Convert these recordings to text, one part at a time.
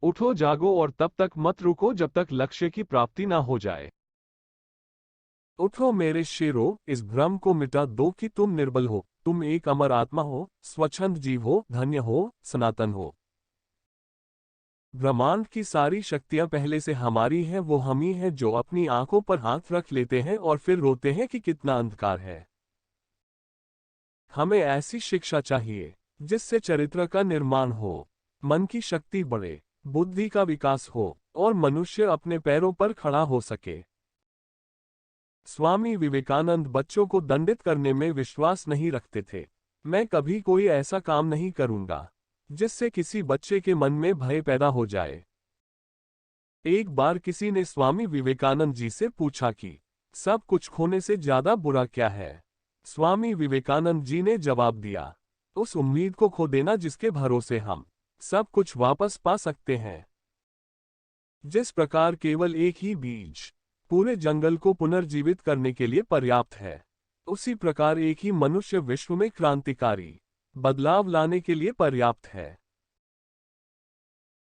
उठो जागो और तब तक मत रुको जब तक लक्ष्य की प्राप्ति ना हो जाए। उठो मेरे शेरों, इस भ्रम को मिटा दो कि तुम निर्बल हो। तुम एक अमर आत्मा हो, स्वच्छंद जीव हो, धन्य हो, सनातन हो। ब्रह्मांड की सारी शक्तियां पहले से हमारी हैं, वो हम ही हैं जो अपनी आंखों पर हाथ रख लेते हैं और फिर रोते हैं कि कितना अंधकार है। हमें ऐसी शिक्षा चाहिए जिससे चरित्र का निर्माण हो, मन की शक्ति बढ़े, बुद्धि का विकास हो और मनुष्य अपने पैरों पर खड़ा हो सके। स्वामी विवेकानंद बच्चों को दंडित करने में विश्वास नहीं रखते थे। मैं कभी कोई ऐसा काम नहीं करूंगा जिससे किसी बच्चे के मन में भय पैदा हो जाए। एक बार किसी ने स्वामी विवेकानंद जी से पूछा कि सब कुछ खोने से ज्यादा बुरा क्या है। स्वामी विवेकानंद जी ने जवाब दिया, उस उम्मीद को खो देना जिसके भरोसे हम सब कुछ वापस पा सकते हैं। जिस प्रकार केवल एक ही बीज पूरे जंगल को पुनर्जीवित करने के लिए पर्याप्त है, उसी प्रकार एक ही मनुष्य विश्व में क्रांतिकारी बदलाव लाने के लिए पर्याप्त है।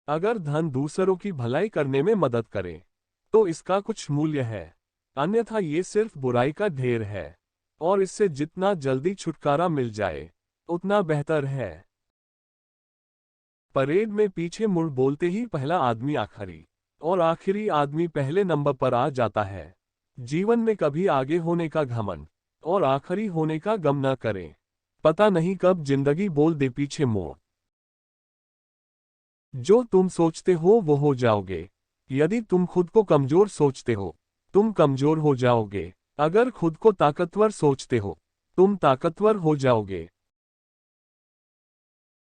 अगर धन दूसरों की भलाई करने में मदद करे तो इसका कुछ मूल्य है, अन्यथा ये सिर्फ बुराई का ढेर है और इससे जितना जल्दी छुटकारा मिल जाए उतना बेहतर है। परेड में पीछे मुड़ बोलते ही पहला आदमी आखिरी और आखिरी आदमी पहले नंबर पर आ जाता है। जीवन में कभी आगे होने का घमंड और आखिरी होने का गम न करें, पता नहीं कब जिंदगी बोल दे पीछे मोड़। जो तुम सोचते हो वो हो जाओगे। यदि तुम खुद को कमजोर सोचते हो तुम कमजोर हो जाओगे। अगर खुद को ताकतवर सोचते हो तुम ताकतवर हो जाओगे।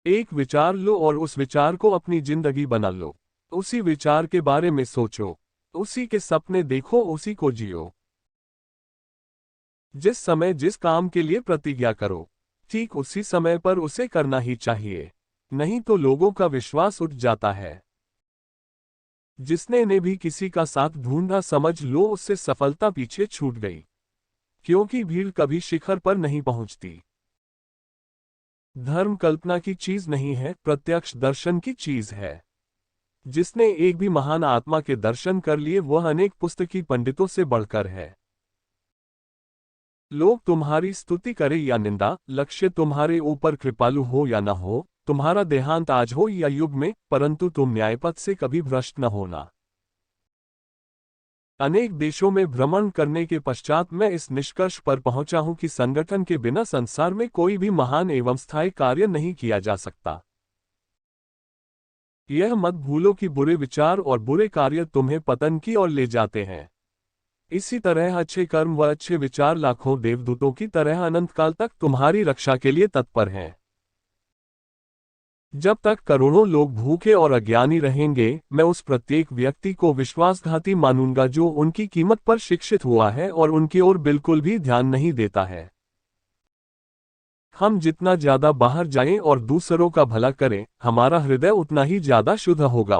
एक विचार लो और उस विचार को अपनी जिंदगी बना लो। उसी विचार के बारे में सोचो, उसी के सपने देखो, उसी को जियो। जिस समय जिस काम के लिए प्रतिज्ञा करो ठीक उसी समय पर उसे करना ही चाहिए, नहीं तो लोगों का विश्वास उठ जाता है। जिसने ने भी किसी का साथ ढूंढा समझ लो उससे सफलता पीछे छूट गई, क्योंकि भीड़ कभी शिखर पर नहीं पहुंचती। धर्म कल्पना की चीज नहीं है, प्रत्यक्ष दर्शन की चीज है। जिसने एक भी महान आत्मा के दर्शन कर लिए वह अनेक पुस्तकी पंडितों से बढ़कर है। लोग तुम्हारी स्तुति करें या निंदा, लक्ष्य तुम्हारे ऊपर कृपालु हो या न हो, तुम्हारा देहांत आज हो या युग में, परंतु तुम न्यायपथ से कभी भ्रष्ट न होना। अनेक देशों में भ्रमण करने के पश्चात मैं इस निष्कर्ष पर पहुंचा हूं कि संगठन के बिना संसार में कोई भी महान एवं स्थायी कार्य नहीं किया जा सकता। यह मत भूलो कि बुरे विचार और बुरे कार्य तुम्हें पतन की ओर ले जाते हैं। इसी तरह अच्छे कर्म व अच्छे विचार लाखों देवदूतों की तरह अनंत काल तक तुम्हारी रक्षा के लिए तत्पर हैं। जब तक करोड़ों लोग भूखे और अज्ञानी रहेंगे मैं उस प्रत्येक व्यक्ति को विश्वासघाती मानूंगा जो उनकी कीमत पर शिक्षित हुआ है और उनकी ओर बिल्कुल भी ध्यान नहीं देता है। हम जितना ज्यादा बाहर जाएं और दूसरों का भला करें, हमारा हृदय उतना ही ज्यादा शुद्ध होगा।